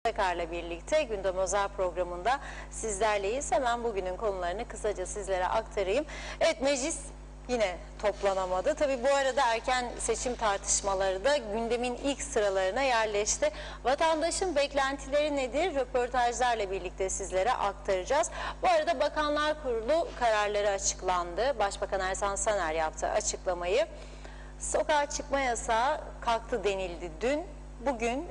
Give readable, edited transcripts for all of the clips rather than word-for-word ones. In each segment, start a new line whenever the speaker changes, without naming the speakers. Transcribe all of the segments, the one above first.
Akar'la birlikte Gündem Özel programında sizlerleyiz. Hemen bugünün konularını kısaca sizlere aktarayım. Evet, meclis yine toplanamadı. Tabii bu arada erken seçim tartışmaları da gündemin ilk sıralarına yerleşti. Vatandaşın beklentileri nedir? Röportajlarla birlikte sizlere aktaracağız. Bu arada Bakanlar Kurulu kararları açıklandı. Başbakan Ersan Saner yaptı açıklamayı. Sokağa çıkma yasağı kalktı denildi dün. Bugün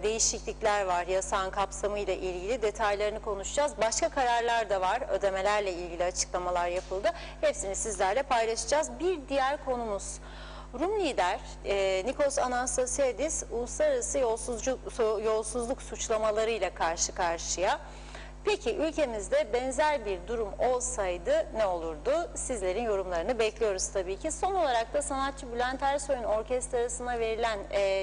değişiklikler var. Yasağın kapsamıyla ilgili detaylarını konuşacağız. Başka kararlar da var. Ödemelerle ilgili açıklamalar yapıldı. Hepsini sizlerle paylaşacağız. Bir diğer konumuz, Rum lider Nikos Anastasiadis uluslararası yolsuzluk suçlamalarıyla karşı karşıya. Peki ülkemizde benzer bir durum olsaydı ne olurdu? Sizlerin yorumlarını bekliyoruz tabii ki. Son olarak da sanatçı Bülent Ersoy'un orkestrasına verilen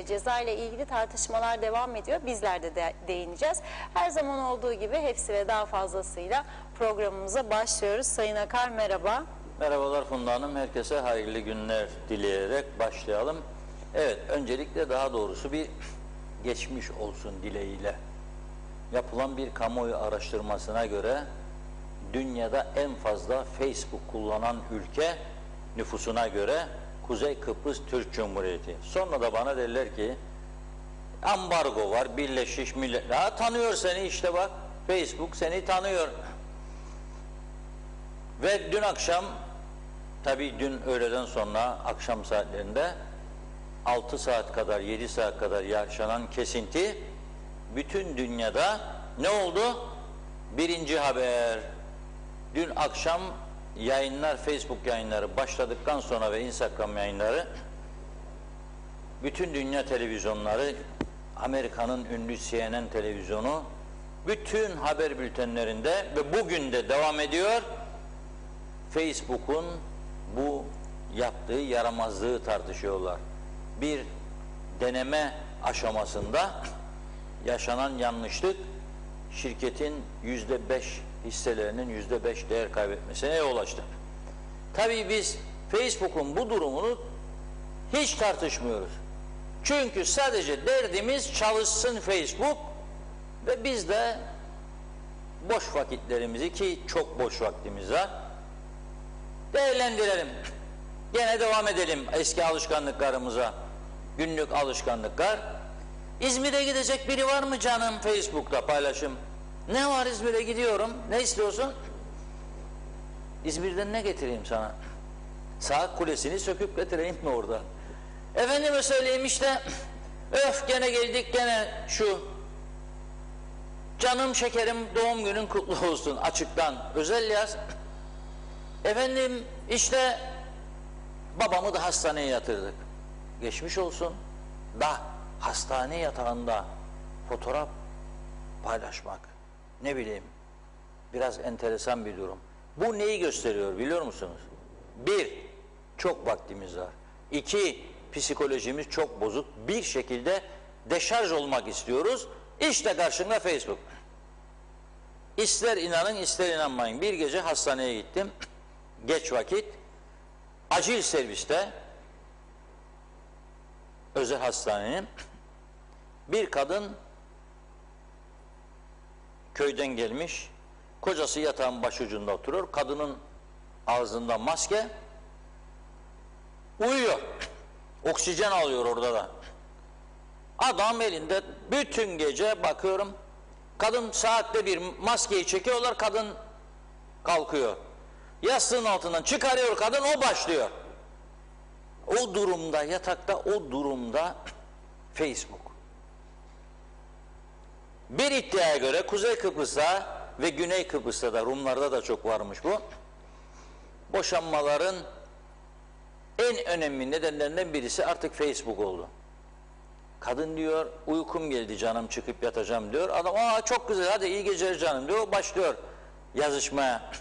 ceza ile ilgili tartışmalar devam ediyor. Bizler de değineceğiz. Her zaman olduğu gibi hepsi ve daha fazlasıyla programımıza başlıyoruz. Sayın Akar, merhaba.
Merhabalar Funda Hanım. Herkese hayırlı günler dileyerek başlayalım. Evet, öncelikle daha doğrusu bir geçmiş olsun dileğiyle. Yapılan bir kamuoyu araştırmasına göre dünyada en fazla Facebook kullanan ülke nüfusuna göre Kuzey Kıbrıs Türk Cumhuriyeti. Sonra da bana derler ki ambargo var, Birleşmiş Milletler tanıyor seni, işte bak Facebook seni tanıyor. Ve dün akşam, tabii dün öğleden sonra akşam saatlerinde 6 saat kadar 7 saat kadar yaşanan kesinti bütün dünyada ne oldu? Birinci haber. Dün akşam yayınlar, Facebook yayınları başladıktan sonra ve Instagram yayınları, bütün dünya televizyonları, Amerika'nın ünlü CNN televizyonu, bütün haber bültenlerinde ve bugün de devam ediyor, Facebook'un bu yaptığı yaramazlığı tartışıyorlar. Bir deneme aşamasında yaşanan yanlışlık şirketin %5 hisselerinin %5 değer kaybetmesine yol açtı. Tabii biz Facebook'un bu durumunu hiç tartışmıyoruz. Çünkü sadece derdimiz çalışsın Facebook ve biz de boş vakitlerimizi, ki çok boş vaktimiz var, değerlendirelim. Gene devam edelim eski alışkanlıklarımıza, günlük alışkanlıklar. İzmir'e gidecek biri var mı canım? Facebook'ta paylaşım. Ne var, İzmir'e gidiyorum. Ne istiyorsun? İzmir'den ne getireyim sana? Saat kulesini söküp getireyim mi orada? Efendime söyleyeyim işte, öf gene geldik, gene şu. Canım şekerim doğum günün kutlu olsun, açıktan özel yaz. Efendim işte babamı da hastaneye yatırdık. Geçmiş olsun. Da hastane yatağında fotoğraf paylaşmak, ne bileyim, biraz enteresan bir durum. Bu neyi gösteriyor biliyor musunuz? Bir, çok vaktimiz var. İki, psikolojimiz çok bozuk. Bir şekilde deşarj olmak istiyoruz. İşte karşında Facebook. İster inanın ister inanmayın. Bir gece hastaneye gittim. Geç vakit. Acil serviste, özel hastanenin, bir kadın köyden gelmiş, kocası yatağın başucunda oturuyor, kadının ağzında maske, uyuyor, oksijen alıyor orada da. Adam elinde, bütün gece bakıyorum, kadın saatte bir maskeyi çekiyorlar, kadın kalkıyor, yastığın altından çıkarıyor kadın, o başlıyor. O durumda, yatakta, o durumda Facebook. Bir iddiaya göre Kuzey Kıbrıs'ta ve Güney Kıbrıs'ta da, Rumlarda da çok varmış bu, boşanmaların en önemli nedenlerinden birisi artık Facebook oldu. Kadın diyor, uykum geldi canım, çıkıp yatacağım diyor. Adam, aa çok güzel, hadi iyi geceler canım diyor, başlıyor yazışmaya.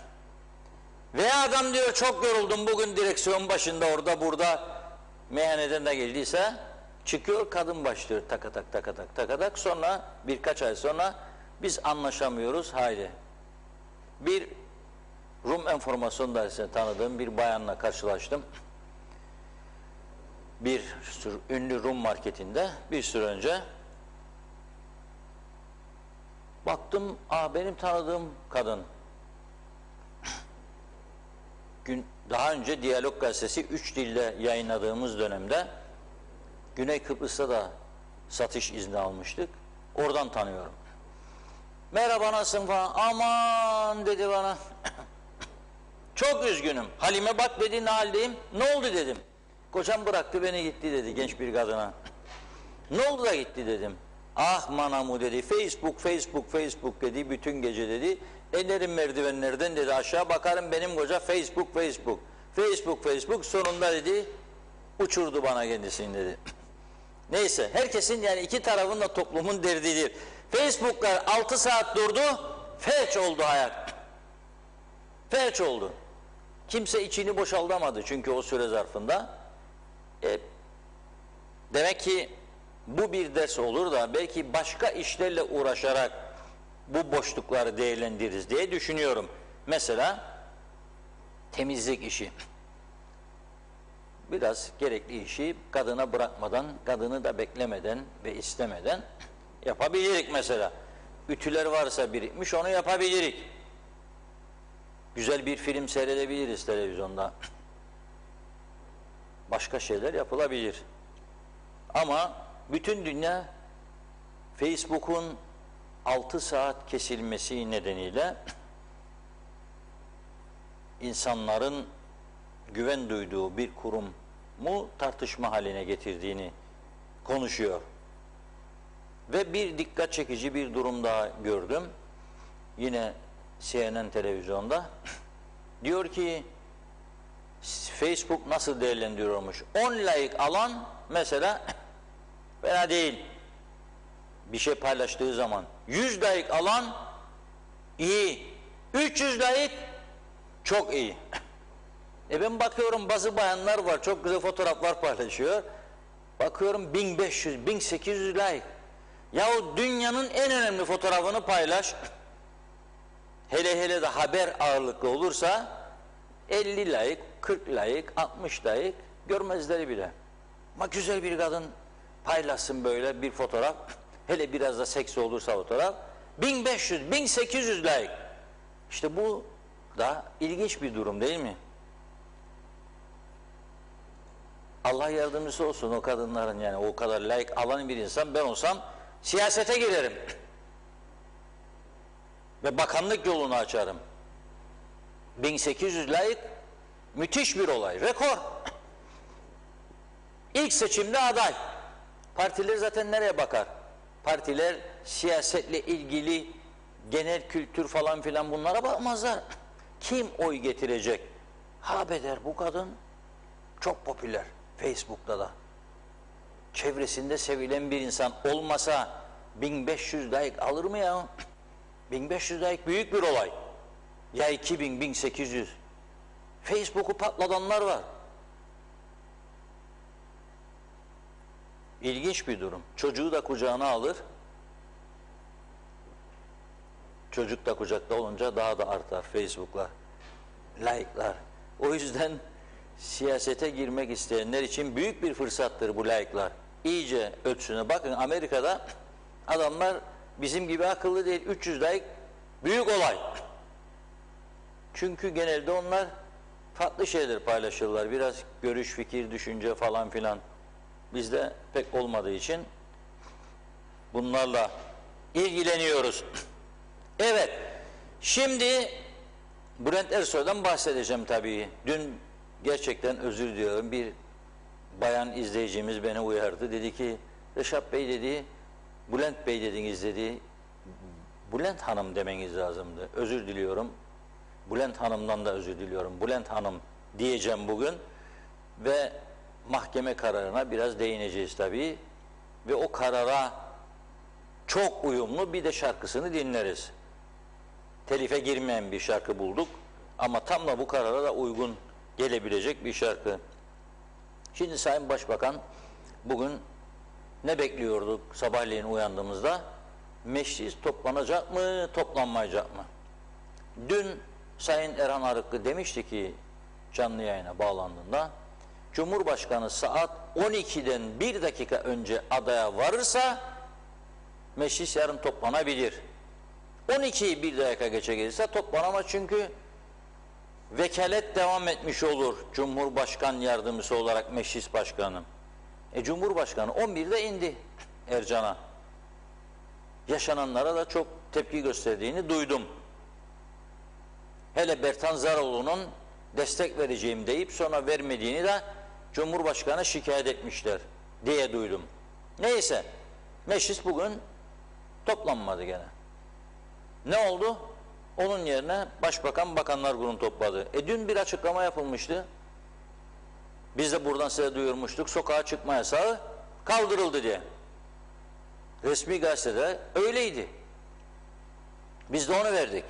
Veya adam diyor, çok yoruldum bugün direksiyon başında, orada burada, meyhaneden de geldiyse, çıkıyor, kadın başlıyor takatak takatak takatak. Sonra birkaç ay sonra biz anlaşamıyoruz, haydi. Bir Rum enformasyon dairesinde tanıdığım bir bayanla karşılaştım. Bir ünlü Rum marketinde bir süre önce Baktım, benim tanıdığım kadın. Daha önce Diyalog Gazetesi 3 dilde yayınladığımız dönemde Güney Kıbrıs'ta da satış izni almıştık. Oradan tanıyorum. Merhaba, nasılsın falan. Aman dedi bana. Çok üzgünüm. Halime bak dedi, ne haldeyim? Ne oldu dedim. Kocam bıraktı beni gitti dedi, genç bir kadına. Ne oldu da gitti dedim. Ah manamu dedi, Facebook dedi, bütün gece dedi. Ellerim merdivenlerden dedi, aşağı bakarım benim koca Facebook. Sonunda dedi, uçurdu bana kendisini dedi. Neyse, herkesin yani iki tarafın da toplumun derdidir. Facebook'lar 6 saat durdu, felç oldu hayat. Felç oldu. Kimse içini boşaltamadı çünkü o süre zarfında. Demek ki bu bir ders olur da belki başka işlerle uğraşarak bu boşlukları değerlendiririz diye düşünüyorum. Mesela temizlik işi. Biraz gerekli işi kadına bırakmadan, kadını da beklemeden ve istemeden yapabilirik mesela. Ütüler varsa birikmiş, onu yapabilirik. Güzel bir film seyredebiliriz televizyonda. Başka şeyler yapılabilir. Ama bütün dünya Facebook'un 6 saat kesilmesi nedeniyle insanların güven duyduğu bir kurumu tartışma haline getirdiğini konuşuyor. Ve bir dikkat çekici bir durum daha gördüm. Yine CNN televizyonda. Diyor ki Facebook nasıl değerlendiriyormuş? 10 like alan mesela fena değil. Bir şey paylaştığı zaman. 100 like alan iyi. 300 like çok iyi. Ben bakıyorum bazı bayanlar var, çok güzel fotoğraflar paylaşıyor. Bakıyorum 1500, 1800 like. Yahu dünyanın en önemli fotoğrafını paylaş. Hele de haber ağırlıklı olursa 50 like, 40 like, 60 like görmezleri bile. Ama güzel bir kadın paylaşsın böyle bir fotoğraf. Hele biraz da seksi olursa fotoğraf. 1500, 1800 like. İşte bu da ilginç bir durum değil mi? Allah yardımcısı olsun o kadınların, yani o kadar like alan bir insan. Ben olsam siyasete girerim. Ve bakanlık yolunu açarım. 1800 like müthiş bir olay, rekor. İlk seçimde aday. Partiler zaten nereye bakar? Partiler siyasetle ilgili genel kültür falan filan bunlara bakmazlar. Kim oy getirecek? Habeder bu kadın çok popüler Facebook'ta da. Çevresinde sevilen bir insan olmasa 1500 like alır mı ya? 1500 like büyük bir olay. Ya 2000, 1800. Facebook'u patlatanlar var. İlginç bir durum. Çocuğu da kucağına alır. Çocuk da kucakta olunca daha da artar Facebook'lar, like'lar. O yüzden siyasete girmek isteyenler için büyük bir fırsattır bu like'lar. İyice ölçüsüne bakın, Amerika'da adamlar bizim gibi akıllı değil. 300 like büyük olay. Çünkü genelde onlar farklı şeyler paylaşırlar. Biraz görüş, fikir, düşünce falan filan. Bizde pek olmadığı için bunlarla ilgileniyoruz. Evet, şimdi Bülent Ersoy'dan bahsedeceğim tabii. Dün gerçekten özür diliyorum, bir bayan izleyicimiz beni uyardı. Dedi ki, Reşat Bey dedi, Bülent Bey dediniz dedi, Bülent Hanım demeniz lazımdı. Özür diliyorum. Bülent Hanım'dan da özür diliyorum. Bülent Hanım diyeceğim bugün ve mahkeme kararına biraz değineceğiz tabii. Ve o karara çok uyumlu bir de şarkısını dinleriz. Telife girmeyen bir şarkı bulduk ama tam da bu karara da uygun gelebilecek bir şarkı. Şimdi Sayın Başbakan bugün ne bekliyorduk sabahleyin uyandığımızda? Meclis toplanacak mı, toplanmayacak mı? Dün Sayın Erhan Arıklı demişti ki canlı yayına bağlandığında, Cumhurbaşkanı saat 12'den 1 dakika önce adaya varırsa meclis yarın toplanabilir. 12'yi bir dakika geçe gelirse toplanamaz, çünkü vekalet devam etmiş olur Cumhurbaşkan Yardımcısı olarak Meclis Başkanı. Cumhurbaşkanı 11'de indi Ercan'a. Yaşananlara da çok tepki gösterdiğini duydum. Hele Bertan Zaraoğlu'nun destek vereceğim deyip sonra vermediğini de Cumhurbaşkanı şikayet etmişler diye duydum. Neyse, meclis bugün toplanmadı gene. Ne oldu? Onun yerine Başbakan Bakanlar Kurulu topladı. Dün bir açıklama yapılmıştı. Biz de buradan size duyurmuştuk. Sokağa çıkma yasağı kaldırıldı diye. Resmi gazetede öyleydi. Biz de onu verdik.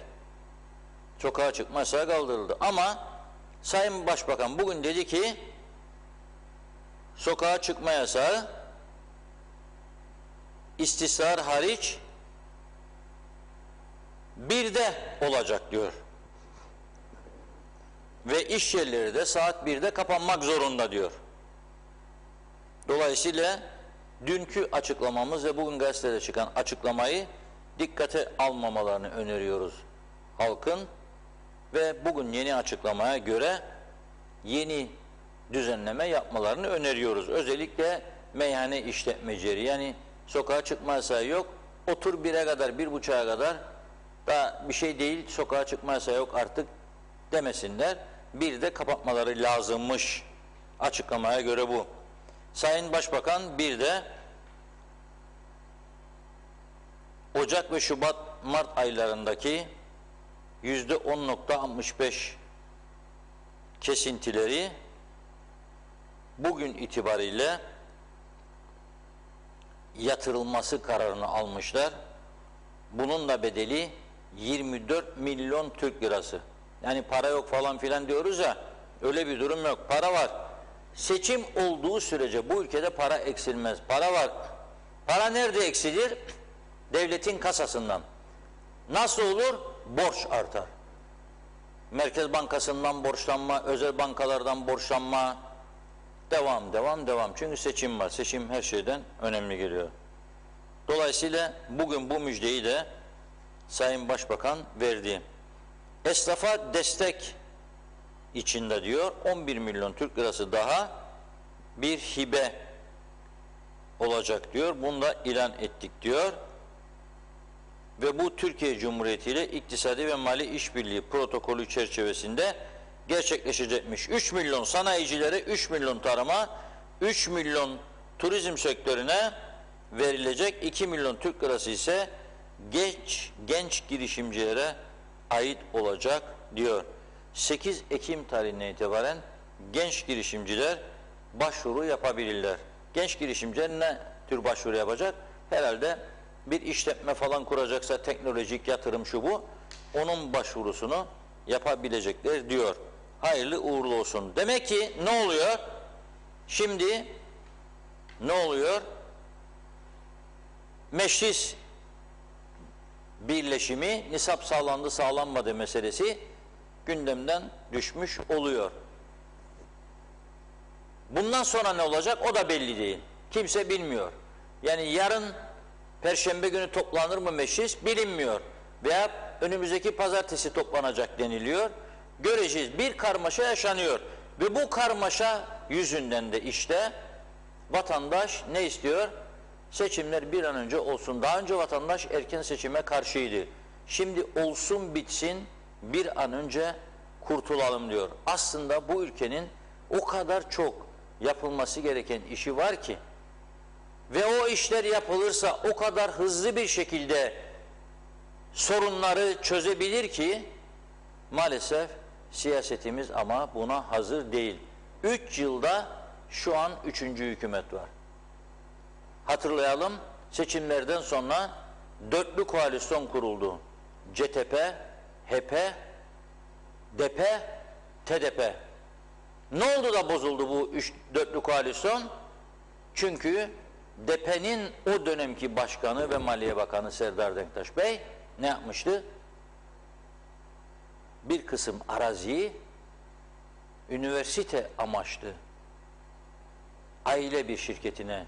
Sokağa çıkma yasağı kaldırıldı. Ama Sayın Başbakan bugün dedi ki sokağa çıkma yasağı istisnar hariç birde olacak diyor. Ve iş yerleri de saat 1'de kapanmak zorunda diyor. Dolayısıyla dünkü açıklamamız ve bugün gazetede çıkan açıklamayı dikkate almamalarını öneriyoruz halkın ve bugün yeni açıklamaya göre yeni düzenleme yapmalarını öneriyoruz. Özellikle meyhane işletmecileri, yani sokağa çıkma yasağı yok, otur 1'e kadar, 1.30'a kadar da bir şey değil, sokağa çıkma yasağı yok artık demesinler. Bir de kapatmaları lazımmış, açıklamaya göre bu. Sayın Başbakan bir de Ocak ve Şubat, Mart aylarındaki %10.65 kesintileri bugün itibariyle yatırılması kararını almışlar. Bunun da bedeli 24 milyon Türk lirası. Yani para yok falan filan diyoruz ya, öyle bir durum yok. Para var. Seçim olduğu sürece bu ülkede para eksilmez. Para var. Para nerede eksilir? Devletin kasasından. Nasıl olur? Borç artar. Merkez Bankası'ndan borçlanma, özel bankalardan borçlanma, devam. Çünkü seçim var. Seçim her şeyden önemli geliyor. Dolayısıyla bugün bu müjdeyi de Sayın Başbakan verdi. Esnafa destek içinde diyor 11 milyon Türk lirası daha bir hibe olacak diyor. Bunu da ilan ettik diyor. Ve bu Türkiye Cumhuriyeti ile iktisadi ve mali işbirliği protokolü çerçevesinde gerçekleşecekmiş. 3 milyon sanayicilere, 3 milyon tarıma, 3 milyon turizm sektörüne verilecek, 2 milyon Türk lirası ise genç girişimcilere ait olacak diyor. 8 Ekim tarihinden itibaren genç girişimciler başvuru yapabilirler. Genç girişimciler ne tür başvuru yapacak? Herhalde bir işletme falan kuracaksa, teknolojik yatırım şu bu, onun başvurusunu yapabilecekler diyor. Hayırlı uğurlu olsun. Demek ki ne oluyor? Şimdi ne oluyor? Meclis birleşimi, nisap sağlandı sağlanmadı meselesi gündemden düşmüş oluyor. Bundan sonra ne olacak o da belli değil. Kimse bilmiyor. Yani yarın Perşembe günü toplanır mı meclis bilinmiyor. Veya önümüzdeki pazartesi toplanacak deniliyor. Göreceğiz. Bir karmaşa yaşanıyor. Ve bu karmaşa yüzünden de işte vatandaş ne istiyor? Seçimler bir an önce olsun. Daha önce vatandaş erken seçime karşıydı. Şimdi olsun bitsin, bir an önce kurtulalım diyor. Aslında bu ülkenin o kadar çok yapılması gereken işi var ki ve o işler yapılırsa o kadar hızlı bir şekilde sorunları çözebilir ki maalesef siyasetimiz ama buna hazır değil. 3 yılda şu an 3. hükümet var. Hatırlayalım, seçimlerden sonra dörtlü koalisyon kuruldu. CTP, HP, DP, TDP. Ne oldu da bozuldu bu dörtlü koalisyon? Çünkü DP'nin o dönemki başkanı ve Maliye Bakanı Serdar Denktaş Bey ne yapmıştı? Bir kısım araziyi üniversite amaçlı aile bir şirketine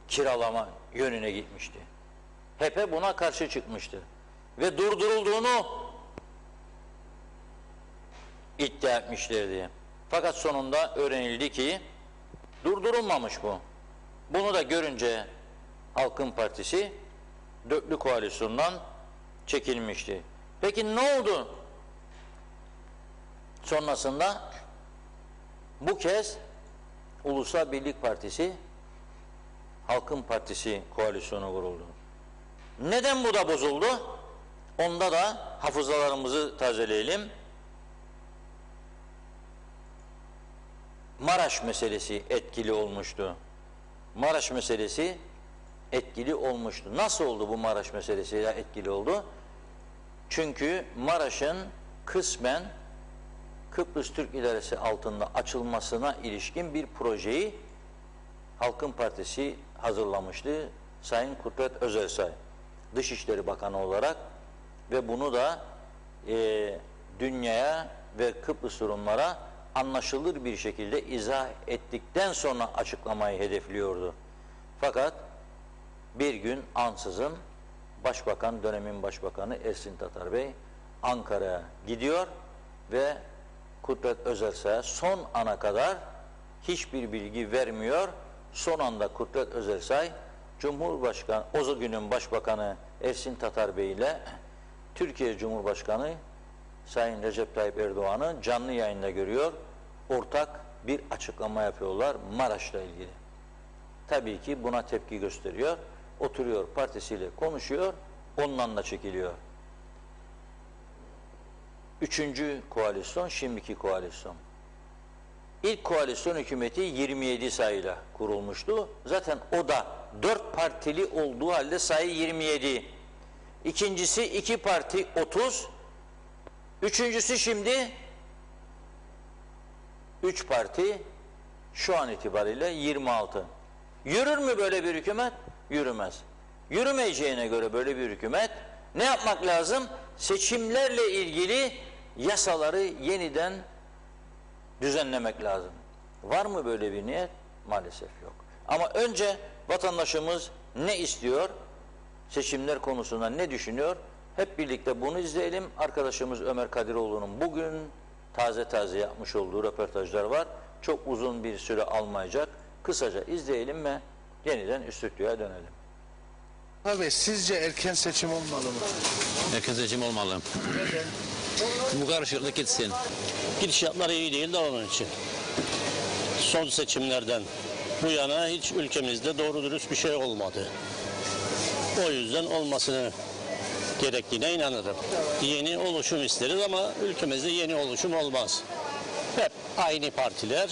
kiralama yönüne gitmişti. HP buna karşı çıkmıştı. ve durdurulduğunu iddia etmişlerdi. Fakat sonunda öğrenildi ki durdurulmamış bu. Bunu da görünce Halkın Partisi dörtlü koalisyondan çekilmişti. Peki ne oldu? Sonrasında bu kez Ulusal Birlik Partisi Halkın Partisi koalisyonu kuruldu. Neden bu da bozuldu? Onda da hafızalarımızı tazeleyelim. Maraş meselesi etkili olmuştu. Maraş meselesi etkili olmuştu. Nasıl oldu bu Maraş meselesiyle etkili oldu? Çünkü Maraş'ın kısmen Kıbrıs Türk İdaresi altında açılmasına ilişkin bir projeyi Halkın Partisi hazırlamıştı. Sayın Kudret Özersay Dışişleri Bakanı olarak ve bunu da dünyaya ve Kıbrıs Rumlara anlaşılır bir şekilde izah ettikten sonra açıklamayı hedefliyordu. Fakat bir gün ansızın Başbakan, dönemin Başbakanı Ersin Tatar Bey Ankara'ya gidiyor ve Kudret Özersay'a son ana kadar hiçbir bilgi vermiyor. Son anda Kudret Özersay, Cumhurbaşkanı, o günün Başbakanı Ersin Tatar Bey ile Türkiye Cumhurbaşkanı Sayın Recep Tayyip Erdoğan'ı canlı yayında görüyor. Ortak bir açıklama yapıyorlar Maraş'la ilgili. Tabii ki buna tepki gösteriyor. Oturuyor, partisiyle konuşuyor, ondan da çekiliyor. Üçüncü koalisyon, şimdiki koalisyon. İlk koalisyon hükümeti 27 sayıyla kurulmuştu. Zaten o da 4 partili olduğu halde sayı 27. İkincisi 2 parti 30. Üçüncüsü şimdi 3 parti şu an itibariyle 26. Yürür mü böyle bir hükümet? Yürümez. Yürümeyeceğine göre böyle bir hükümet ne yapmak lazım? Seçimlerle ilgili yasaları yeniden düzenlemek lazım. Var mı böyle bir niyet? Maalesef yok. Ama önce vatandaşımız ne istiyor? Seçimler konusunda ne düşünüyor? Hep birlikte bunu izleyelim. Arkadaşımız Ömer Kadiroğlu'nun bugün taze yapmış olduğu röportajlar var. Çok uzun bir süre almayacak. Kısaca izleyelim ve yeniden stüdyoya dönelim.
Abi sizce erken seçim olmalı mı?
Erken seçim olmalı. Bu karışıklık gitsin. Gidişatları iyi değil de onun için. Son seçimlerden bu yana hiç ülkemizde doğru dürüst bir şey olmadı. O yüzden olmasını gerektiğine inanırım. Yeni oluşum isteriz ama ülkemizde yeni oluşum olmaz. Hep aynı partiler